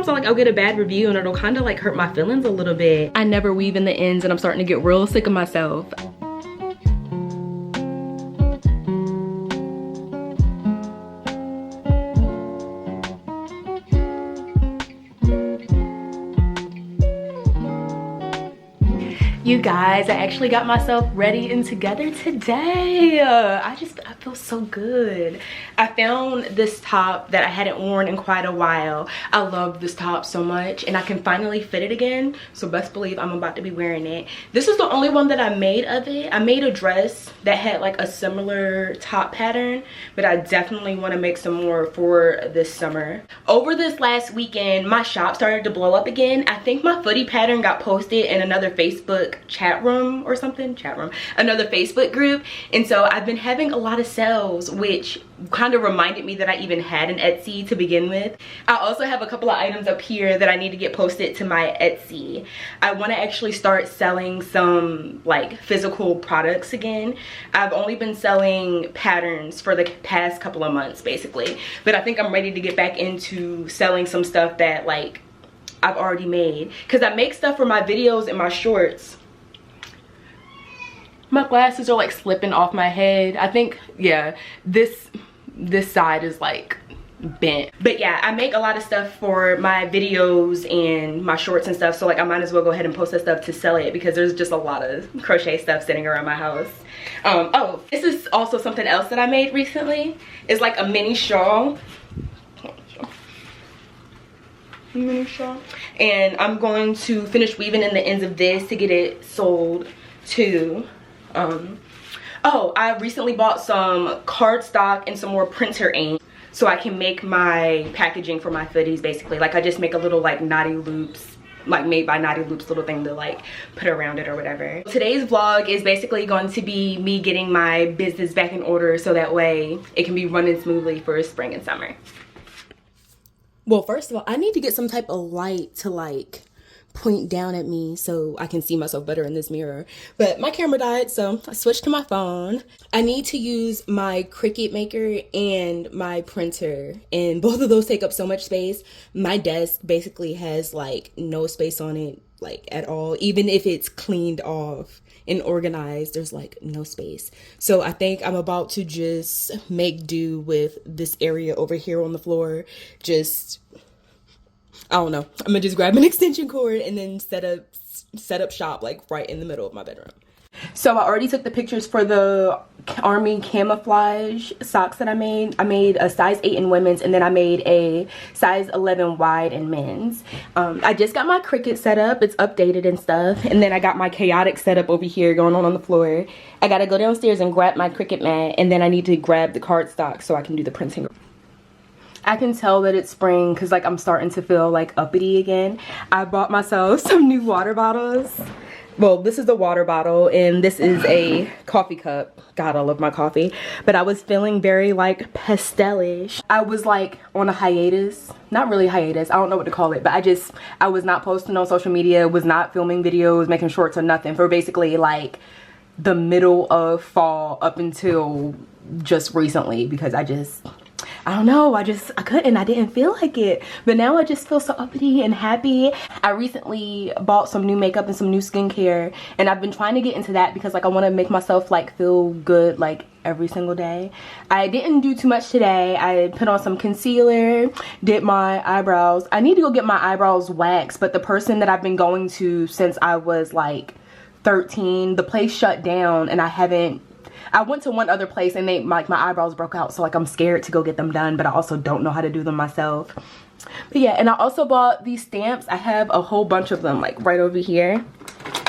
sometimes I'll get a bad review and it'll kind of like hurt my feelings a little bit. I never weave in the ends and I'm starting to get real sick of myself. You guys, I actually got myself ready and together today. I feel so good. I found this top that I hadn't worn in quite a while. I love this top so much and I can finally fit it again. So best believe I'm about to be wearing it. This is the only one that I made of it. I made a dress that had like a similar top pattern, but I definitely want to make some more for this summer. Over this last weekend, my shop started to blow up again. I think my footie pattern got posted in another Facebook chat room or something, another Facebook group, and so I've been having a lot of sales, which kind of reminded me that I even had an Etsy to begin with. I also have a couple of items up here that I need to get posted to my Etsy. I want to actually start selling some like physical products again. I've only been selling patterns for the past couple of months basically, but I think I'm ready to get back into selling some stuff that like I've already made, because I make stuff for my videos and my shorts. My glasses are like slipping off my head. I think, yeah, this side is like bent. But yeah, I make a lot of stuff for my videos and my shorts and stuff, so like I might as well go ahead and post that stuff to sell it, because there's just a lot of crochet stuff sitting around my house. Oh, this is also something else that I made recently. It's like a mini shawl. And I'm going to finish weaving in the ends of this to get it sold too. Oh, I recently bought some cardstock and some more printer ink so I can make my packaging for my footies basically. Like I just make a little like knotty loops, like made by knotty loops little thing to like put around it or whatever. Today's vlog is basically going to be me getting my business back in order so that way it can be running smoothly for spring and summer. Well, first of all, I need to get some type of light to like point down at me so I can see myself better in this mirror. But my camera died, so I switched to my phone. I need to use my Cricut maker and my printer, and both of those take up so much space. My desk basically has like no space on it like at all. Even if it's cleaned off and organized, there's like no space. So I think I'm about to just make do with this area over here on the floor. Just, I don't know, I'm gonna just grab an extension cord and then set up shop like right in the middle of my bedroom. So I already took the pictures for the army camouflage socks that I made. I made a size 8 in women's, and then I made a size 11 wide in men's. I just got my Cricut set up. It's updated and stuff. And then I got my chaotic setup over here going on the floor. I gotta go downstairs and grab my Cricut mat, and then I need to grab the cardstock so I can do the printing. I can tell that it's spring because like I'm starting to feel like uppity again. I bought myself some new water bottles. Well, this is the water bottle and this is a coffee cup. God, I love my coffee. But I was feeling very like pastelish. I was like on a hiatus. Not really hiatus, I don't know what to call it, but I was not posting on social media, was not filming videos, making shorts or nothing for basically like the middle of fall up until just recently, because I don't know, I couldn't, I didn't feel like it. But now I just feel so uppity and happy. I recently bought some new makeup and some new skincare, and I've been trying to get into that because like I want to make myself like feel good like every single day. I didn't do too much today. I put on some concealer, did my eyebrows. I need to go get my eyebrows waxed, but the person that I've been going to since I was like 13, the place shut down, and I went to one other place and my eyebrows broke out, so like I'm scared to go get them done, but I also don't know how to do them myself. But yeah, and I also bought these stamps. I have a whole bunch of them like right over here.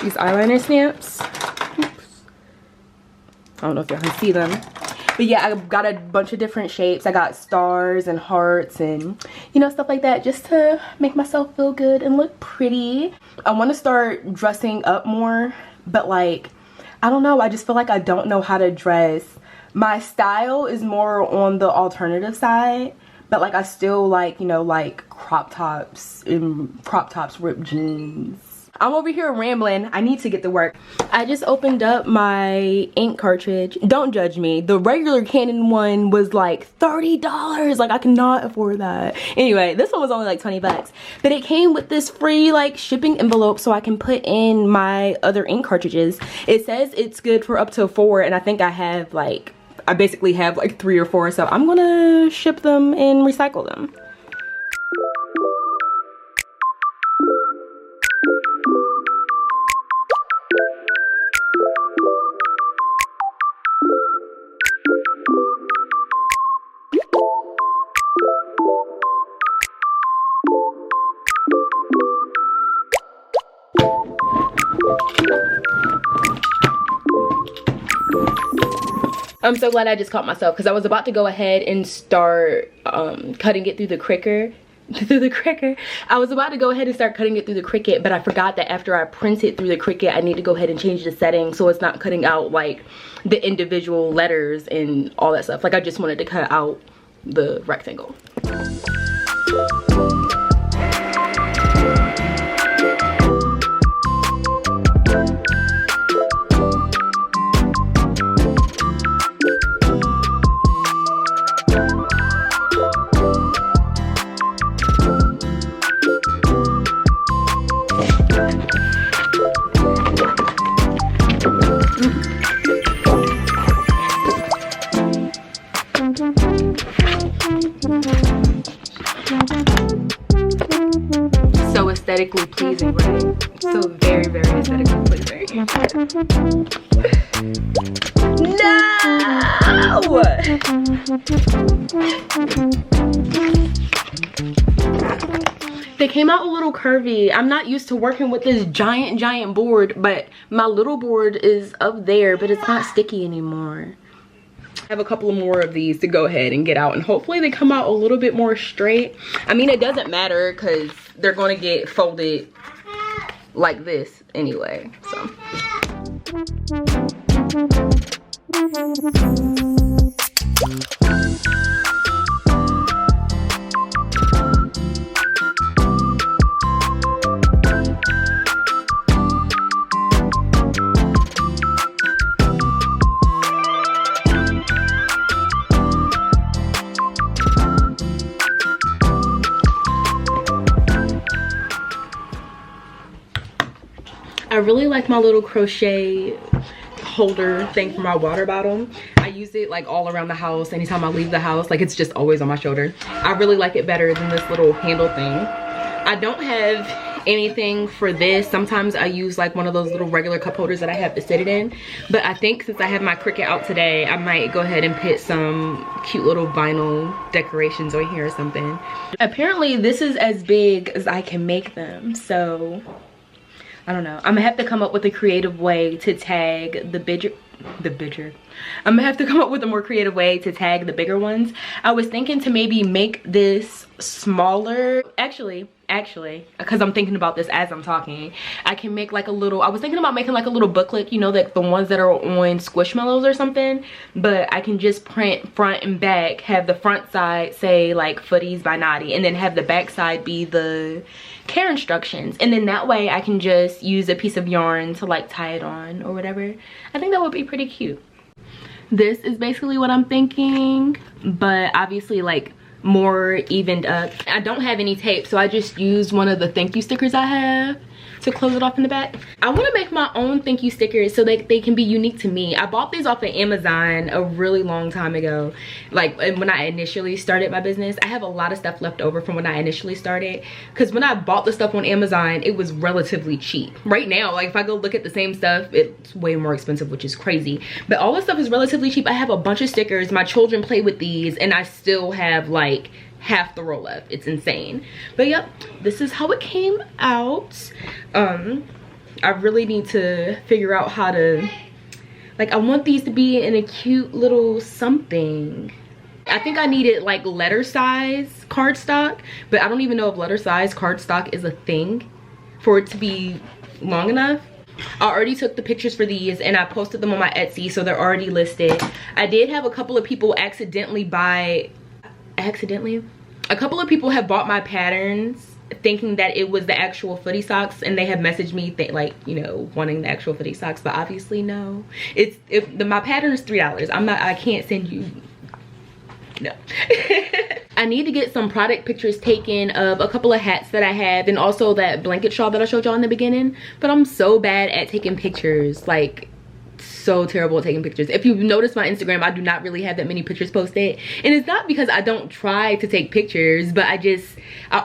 These eyeliner stamps. Oops. I don't know if y'all can see them. But yeah, I got a bunch of different shapes. I got stars and hearts and, you know, stuff like that, just to make myself feel good and look pretty. I want to start dressing up more, but like, I don't know, I just feel like I don't know how to dress. My style is more on the alternative side, but like I still like, you know, like crop tops, ripped jeans, I'm over here rambling. I need to get to work. I just opened up my ink cartridge. Don't judge me. The regular Canon one was like $30. Like, I cannot afford that. Anyway, this one was only like 20 bucks. But it came with this free like shipping envelope so I can put in my other ink cartridges. It says it's good for up to 4, and I think I have like, I basically have like 3 or 4, so I'm gonna ship them and recycle them. I'm so glad I just caught myself because I was about to go ahead and start cutting it through the Cricut. I was about to go ahead and start cutting it through the Cricut, but I forgot that after I print it through the Cricut, I need to go ahead and change the settings so it's not cutting out like the individual letters and all that stuff. Like, I just wanted to cut out the rectangle. So aesthetically pleasing, right? So very, very aesthetically pleasing. No! They came out a little curvy. I'm not used to working with this giant board, but my little board is up there, but it's not sticky anymore. I have a couple more of these to go ahead and get out, and hopefully they come out a little bit more straight. I mean, it doesn't matter because they're going to get folded like this anyway, so. I really like my little crochet holder thing for my water bottle. I use it like all around the house. Anytime I leave the house, like, it's just always on my shoulder. I really like it better than this little handle thing. I don't have anything for this. Sometimes I use like one of those little regular cup holders that I have to sit it in, but I think since I have my Cricut out today, I might go ahead and put some cute little vinyl decorations on here or something. Apparently this is as big as I can make them, so I don't know. I'm gonna have to come up with a creative way to tag the bigger. I'm gonna have to come up with a more creative way to tag the bigger ones. I was thinking to maybe make this smaller. Actually, because I'm thinking about this as I'm talking, I can make like a little, I was thinking about making like a little booklet, you know, like the ones that are on Squishmallows or something, but I can just print front and back, have the front side say like Footies by Naughty, and then have the back side be the care instructions, and then that way I can just use a piece of yarn to like tie it on or whatever. I think that would be pretty cute. This is basically what I'm thinking, but obviously like more evened up. I don't have any tape, so I just used one of the thank you stickers I have to close it off in the back. I want to make my own thank you stickers so that they can be unique to me. I bought these off of Amazon a really long time ago, like when I initially started my business. I have a lot of stuff left over from when I initially started, because when I bought the stuff on Amazon, it was relatively cheap. Right now, like if I go look at the same stuff, it's way more expensive, which is crazy, but all this stuff is relatively cheap. I have a bunch of stickers. My children play with these, and I still have like half the roll left. It's insane. But yep, this is how it came out. I really need to figure out how to, like, I want these to be in a cute little something. I think I needed like letter size cardstock, but I don't even know if letter size cardstock is a thing for it to be long enough. I already took the pictures for these and I posted them on my Etsy, so they're already listed. I did have a couple of people accidentally buy, a couple of people have bought my patterns thinking that it was the actual Footie socks, and they have messaged me like, you know, wanting the actual Footie socks, but obviously no. My pattern is $3. I can't send you, no. I need to get some product pictures taken of a couple of hats that I have, and also that blanket shawl that I showed y'all in the beginning, but I'm so bad at taking pictures, like so terrible at taking pictures. If you've noticed my Instagram, I do not really have that many pictures posted, and it's not because I don't try to take pictures, but I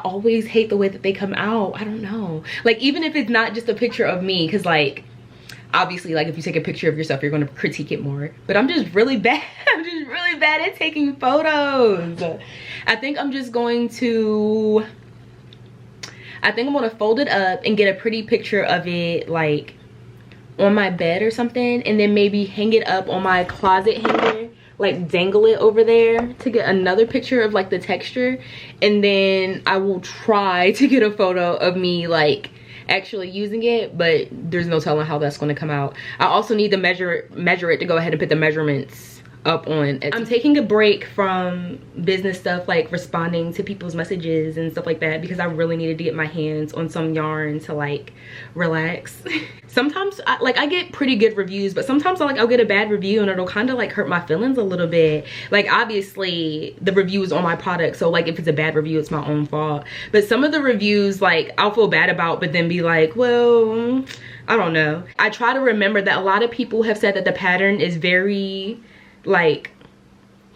always hate the way that they come out. I don't know, like even if it's not just a picture of me, because like obviously like if you take a picture of yourself, you're going to critique it more, but I'm just really bad. I'm just really bad at taking photos. I think I'm going to fold it up and get a pretty picture of it like on my bed or something, and then maybe hang it up on my closet hanger, like dangle it over there to get another picture of like the texture, and then I will try to get a photo of me like actually using it, but there's no telling how that's going to come out. I also need to measure it to go ahead and put the measurements up on Etsy. I'm taking a break from business stuff, like responding to people's messages and stuff like that, because I really needed to get my hands on some yarn to like relax. Sometimes I get pretty good reviews, but sometimes I'll get a bad review and it'll kind of like hurt my feelings a little bit. Like obviously the review is on my product, so like if it's a bad review, it's my own fault. But some of the reviews like I'll feel bad about, but then be like, well, I don't know. I try to remember that a lot of people have said that the pattern is very like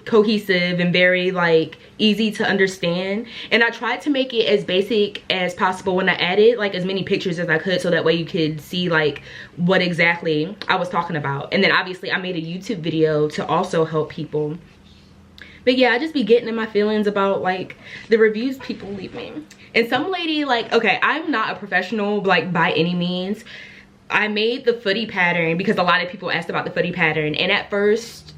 cohesive and very like easy to understand, and I tried to make it as basic as possible when I added like as many pictures as I could, so that way you could see like what exactly I was talking about. And then obviously I made a YouTube video to also help people. But yeah, I just be getting in my feelings about like the reviews people leave me. And some lady, like, okay, I'm not a professional like by any means. I made the Footie pattern because a lot of people asked about the Footie pattern, and at first,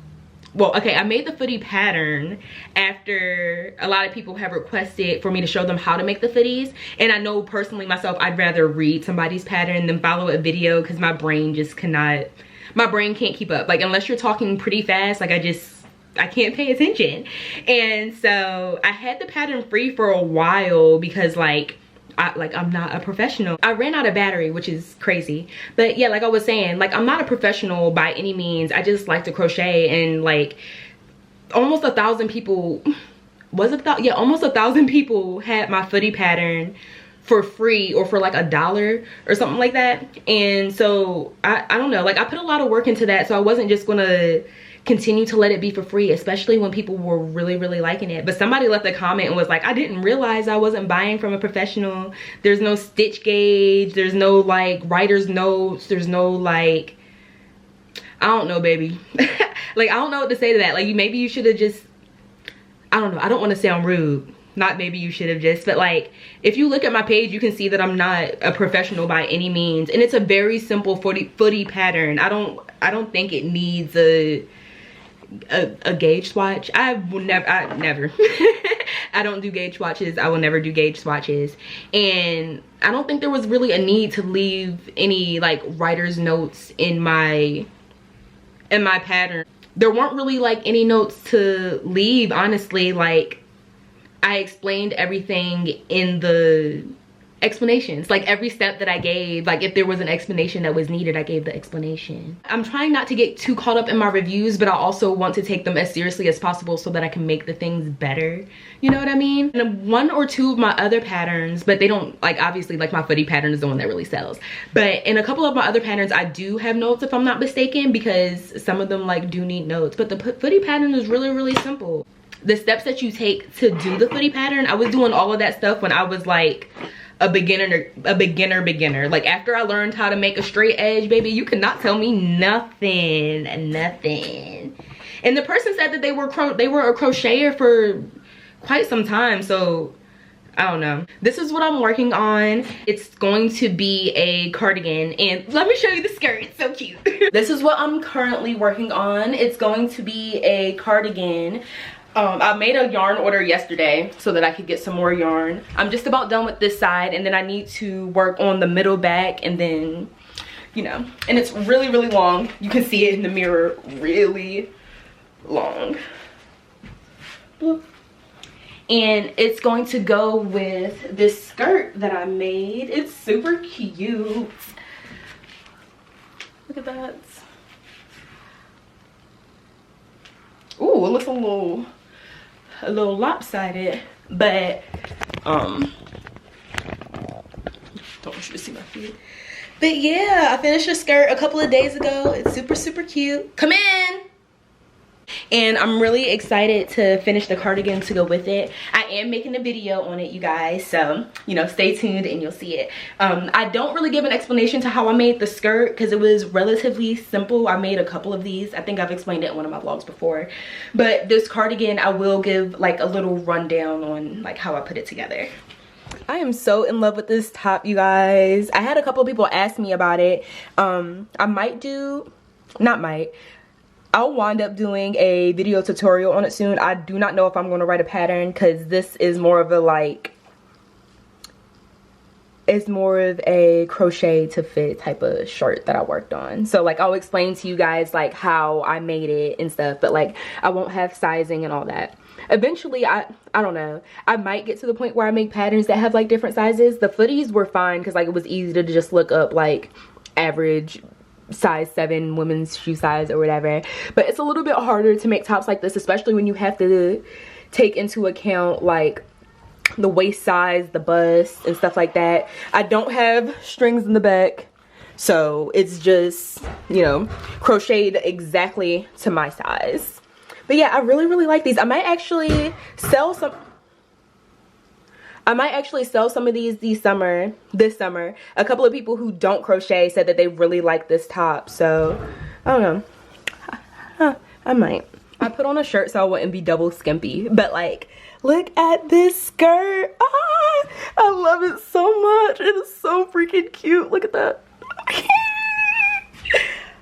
well, okay, I made the Footie pattern after a lot of people have requested for me to show them how to make the Footies. And I know personally myself, I'd rather read somebody's pattern than follow a video, because my brain just cannot, my brain can't keep up. Like unless you're talking pretty fast, like I can't pay attention. And so I had the pattern free for a while because I'm not a professional. I ran out of battery, which is crazy. But yeah, like I was saying, like I'm not a professional by any means. I just like to crochet, and like almost 1,000 people, yeah, almost 1,000 people had my Footie pattern for free or for like $1 or something like that. And so I don't know, like I put a lot of work into that, so I wasn't just gonna continue to let it be for free, especially when people were really liking it. But somebody left a comment and was like, I didn't realize I wasn't buying from a professional. There's no stitch gauge, there's no like writer's notes, there's no like, I don't know, baby. Like I don't know what to say to that. Like maybe you should have just, I don't know, I don't want to sound rude, not maybe you should have just, but like if you look at my page, you can see that I'm not a professional by any means, and it's a very simple Footie pattern. I don't think it needs a gauge swatch. I never I don't do gauge swatches. I will never do gauge swatches, and I don't think there was really a need to leave any like writer's notes in my pattern. There weren't really like any notes to leave, honestly. Like I explained everything in the explanations, like every step that I gave. Like if there was an explanation that was needed, I gave the explanation. I'm trying not to get too caught up in my reviews, but I also want to take them as seriously as possible so that I can make the things better, you know what I mean? And one or two of my other patterns, but they don't, like obviously like my Footie pattern is the one that really sells, but in a couple of my other patterns I do have notes, if I'm not mistaken, because some of them like do need notes. But the Footie pattern is really simple. The steps that you take to do the Footie pattern, I was doing all of that stuff when I was like a beginner. Like after I learned how to make a straight edge, baby, you cannot tell me nothing. And the person said that they were a crocheter for quite some time, so I don't know. This is what I'm working on. It's going to be a cardigan, and let me show you the skirt. It's so cute. This is what I'm currently working on. It's going to be a cardigan. I made a yarn order yesterday so that I could get some more yarn. I'm just about done with this side, and then I need to work on the middle back, and then, you know, and it's really long. You can see it in the mirror, really long. and it's going to go with this skirt that I made. It's super cute. Look at that. Ooh, it looks a little lopsided, but don't want you to see my feet. But yeah, I finished the skirt a couple of days ago. It's super cute. Come in. And I'm really excited to finish the cardigan to go with it. I am making a video on it, you guys, so you know, stay tuned and you'll see it. I don't really give an explanation to how I made the skirt because it was relatively simple. I made a couple of these. I think I've explained it in one of my vlogs before, but this cardigan I will give like a little rundown on like how I put it together. I am so in love with this top, you guys. I had a couple of people ask me about it. I'll wind up doing a video tutorial on it soon. I do not know if I'm going to write a pattern because this is more of a like, it's more of a crochet to fit type of shirt that I worked on. So like I'll explain to you guys like how I made it and stuff, but like I won't have sizing and all that. Eventually, I don't know, I might get to the point where I make patterns that have like different sizes. The footies were fine because like it was easy to just look up like average size 7 women's shoe size or whatever, but it's a little bit harder to make tops like this, especially when you have to take into account like the waist size, the bust and stuff like that. I don't have strings in the back, so it's just, you know, crocheted exactly to my size. But yeah, I really like these. I might actually sell some of these this summer. A couple of people who don't crochet said that they really like this top, so I don't know. I might. I put on a shirt so I wouldn't be double skimpy, but like, look at this skirt. Ah, I love it so much. It is so freaking cute. Look at that.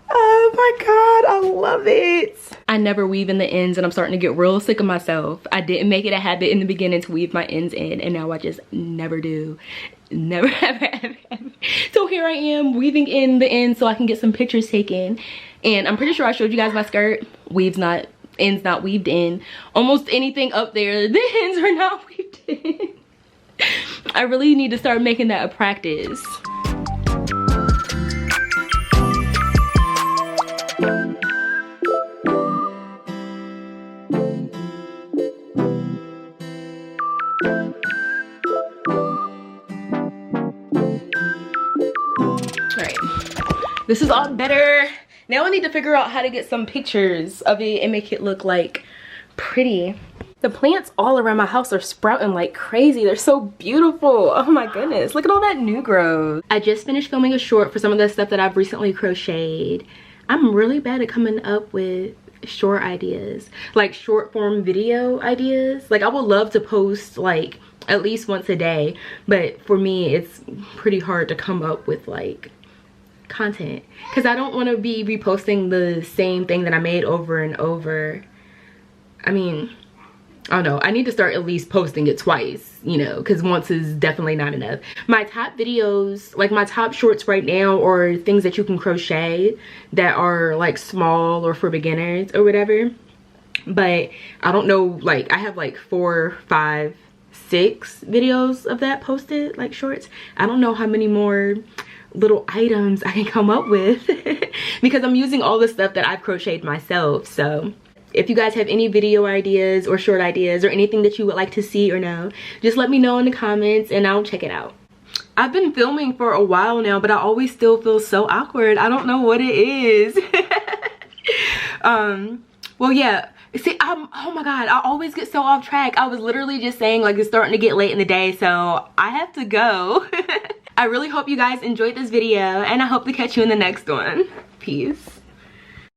Oh my god, I love it. I never weave in the ends and I'm starting to get real sick of myself. I didn't make it a habit in the beginning to weave my ends in, and now I just never do. Never ever. So here I am weaving in the ends so I can get some pictures taken. And I'm pretty sure I showed you guys my skirt. Ends not weaved in. Almost anything up there, the ends are not weaved in. I really need to start making that a practice. This is all better. Now I need to figure out how to get some pictures of it and make it look like pretty. The plants all around my house are sprouting like crazy. They're so beautiful. Oh my goodness. Look at all that new growth. I just finished filming a short for some of the stuff that I've recently crocheted. I'm really bad at coming up with short ideas, like short form video ideas. Like I would love to post like at least once a day, but for me it's pretty hard to come up with like content because I don't want to be reposting the same thing that I made over and over. I mean, I don't know, I need to start at least posting it twice, you know, because once is definitely not enough. My top videos, like my top shorts right now, are things that you can crochet that are like small or for beginners or whatever. But I don't know, like I have like 4, 5, 6 videos of that posted, like shorts. I don't know how many more little items I can come up with because I'm using all the stuff that I've crocheted myself. So if you guys have any video ideas or short ideas or anything that you would like to see or know, just let me know in the comments and I'll check it out. I've been filming for a while now, but I always still feel so awkward. I don't know what it is. Well, yeah. See, oh my god, I always get so off track. I was literally just saying like it's starting to get late in the day, so I have to go. I really hope you guys enjoyed this video and I hope to catch you in the next one. Peace.